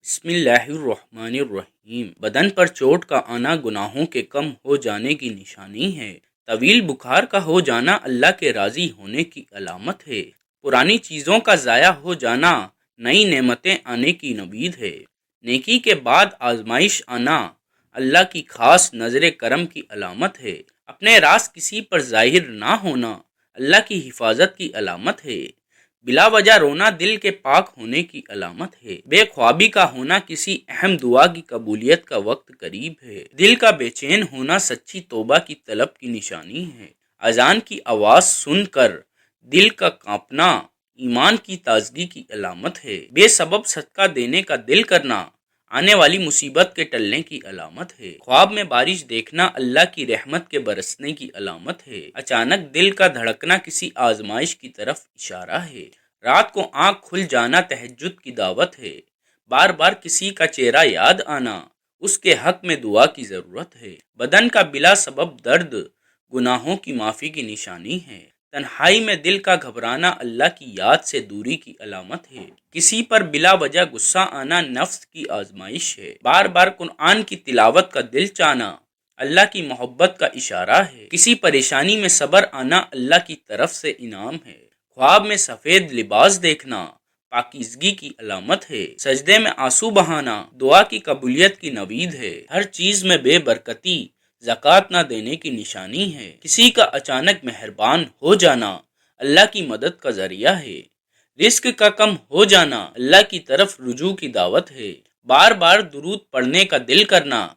بسم اللہ الرحمن الرحیم۔ بدن پر چوٹ کا آنا گناہوں کے کم ہو جانے کی نشانی ہے۔ طویل بخار کا ہو جانا اللہ کے راضی ہونے کی علامت ہے۔ پرانی چیزوں کا ضائع ہو جانا نئی نعمتیں آنے کی نوید ہے۔ نیکی کے بعد آزمائش آنا اللہ کی خاص نظر کرم کی علامت ہے۔ اپنے راز کسی پر ظاہر نہ ہونا اللہ کی حفاظت کی علامت ہے۔ بلا وجہ رونا دل کے پاک ہونے کی علامت ہے۔ بے خوابی کا ہونا کسی اہم دعا کی قبولیت کا وقت قریب ہے۔ دل کا بے چین ہونا سچی توبہ کی طلب کی نشانی ہے۔ اذان کی آواز سن کر دل کا کانپنا ایمان کی تازگی کی علامت ہے۔ بے سبب صدقہ دینے کا دل کرنا آنے والی مصیبت کے ٹلنے کی علامت ہے۔ خواب میں بارش دیکھنا اللہ کی رحمت کے برسنے کی علامت ہے۔ اچانک دل کا دھڑکنا کسی آزمائش کی طرف اشارہ ہے۔ رات کو آنکھ کھل جانا تہجد کی دعوت ہے۔ بار بار کسی کا چہرہ یاد آنا اس کے حق میں دعا کی ضرورت ہے۔ بدن کا بلا سبب درد گناہوں کی معافی کی نشانی ہے۔ تنہائی میں دل کا گھبرانا اللہ کی یاد سے دوری کی علامت ہے۔ کسی پر بلا وجہ غصہ آنا نفس کی آزمائش ہے۔ بار بار قرآن کی تلاوت کا دل چاہنا اللہ کی محبت کا اشارہ ہے۔ کسی پریشانی میں صبر آنا اللہ کی طرف سے انعام ہے۔ خواب میں سفید لباس دیکھنا پاکیزگی کی علامت ہے۔ سجدے میں آنسو بہانا دعا کی قبولیت کی نوید ہے۔ ہر چیز میں بے برکتی زکوٰۃ نہ دینے کی نشانی ہے۔ کسی کا اچانک مہربان ہو جانا اللہ کی مدد کا ذریعہ ہے۔ رزق کا کم ہو جانا اللہ کی طرف رجوع کی دعوت ہے۔ بار بار درود پڑھنے کا دل کرنا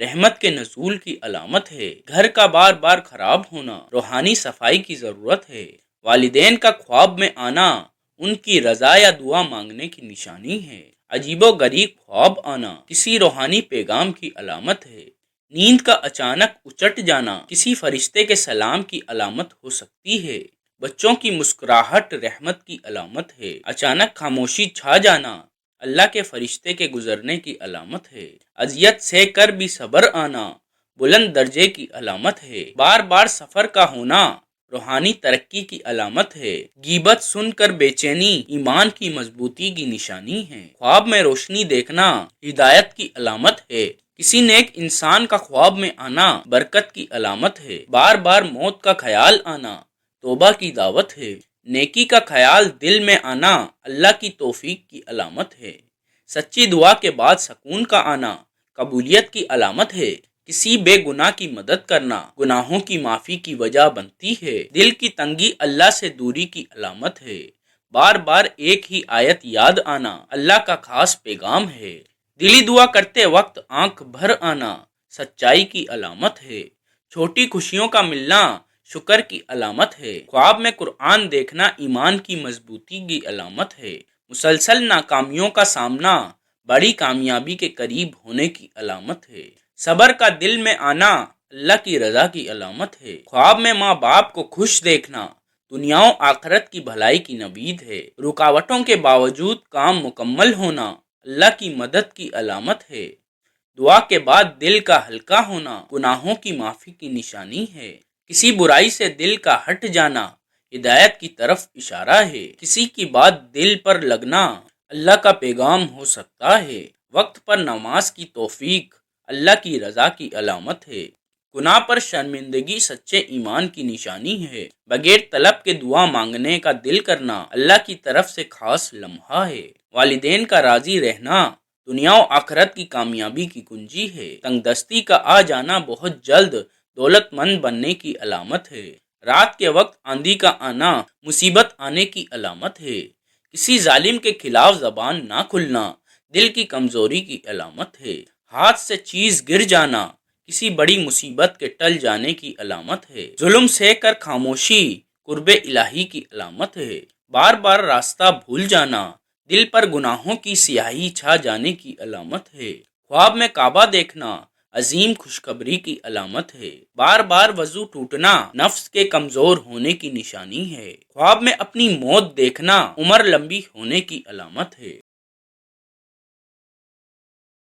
رحمت کے نزول کی علامت ہے۔ گھر کا بار بار خراب ہونا روحانی صفائی کی ضرورت ہے۔ والدین کا خواب میں آنا ان کی رضا یا دعا مانگنے کی نشانی ہے۔ عجیب و غریب خواب آنا کسی روحانی پیغام کی علامت ہے۔ نیند کا اچانک اچٹ جانا کسی فرشتے کے سلام کی علامت ہو سکتی ہے۔ بچوں کی مسکراہٹ رحمت کی علامت ہے۔ اچانک خاموشی چھا جانا اللہ کے فرشتے کے گزرنے کی علامت ہے۔ اذیت سہ کر بھی صبر آنا بلند درجے کی علامت ہے۔ بار بار سفر کا ہونا روحانی ترقی کی علامت ہے۔ غیبت سن کر بے چینی ایمان کی مضبوطی کی نشانی ہے۔ خواب میں روشنی دیکھنا ہدایت کی علامت ہے۔ کسی نیک انسان کا خواب میں آنا برکت کی علامت ہے۔ بار بار موت کا خیال آنا توبہ کی دعوت ہے۔ نیکی کا خیال دل میں آنا اللہ کی توفیق کی علامت ہے۔ سچی دعا کے بعد سکون کا آنا قبولیت کی علامت ہے۔ کسی بے گناہ کی مدد کرنا گناہوں کی معافی کی وجہ بنتی ہے۔ دل کی تنگی اللہ سے دوری کی علامت ہے۔ بار بار ایک ہی آیت یاد آنا اللہ کا خاص پیغام ہے۔ دلی دعا کرتے وقت آنکھ بھر آنا سچائی کی علامت ہے۔ چھوٹی خوشیوں کا ملنا شکر کی علامت ہے۔ خواب میں قرآن دیکھنا ایمان کی مضبوطی کی علامت ہے۔ مسلسل ناکامیوں کا سامنا بڑی کامیابی کے قریب ہونے کی علامت ہے۔ صبر کا دل میں آنا اللہ کی رضا کی علامت ہے۔ خواب میں ماں باپ کو خوش دیکھنا دنیا و آخرت کی بھلائی کی نوید ہے۔ رکاوٹوں کے باوجود کام مکمل ہونا اللہ کی مدد کی علامت ہے۔ دعا کے بعد دل کا ہلکا ہونا گناہوں کی معافی کی نشانی ہے۔ کسی برائی سے دل کا ہٹ جانا ہدایت کی طرف اشارہ ہے۔ کسی کی بات دل پر لگنا اللہ کا پیغام ہو سکتا ہے۔ وقت پر نماز کی توفیق اللہ کی رضا کی علامت ہے۔ گناہ پر شرمندگی سچے ایمان کی نشانی ہے۔ بغیر طلب کے دعا مانگنے کا دل کرنا اللہ کی طرف سے خاص لمحہ ہے۔ والدین کا راضی رہنا دنیا و آخرت کی کامیابی کی کنجی ہے۔ تنگ دستی کا آ جانا بہت جلد دولت مند بننے کی علامت ہے۔ رات کے وقت آندھی کا آنا مصیبت آنے کی علامت ہے۔ کسی ظالم کے خلاف زبان نہ کھلنا دل کی کمزوری کی علامت ہے۔ ہاتھ سے چیز گر جانا کسی بڑی مصیبت کے ٹل جانے کی علامت ہے۔ ظلم سہ کر خاموشی قرب الہی کی علامت ہے۔ بار بار راستہ بھول جانا دل پر گناہوں کی سیاہی چھا جانے کی علامت ہے۔ خواب میں کعبہ دیکھنا عظیم خوشخبری کی علامت ہے۔ بار بار وضو ٹوٹنا نفس کے کمزور ہونے کی نشانی ہے۔ خواب میں اپنی موت دیکھنا عمر لمبی ہونے کی علامت ہے۔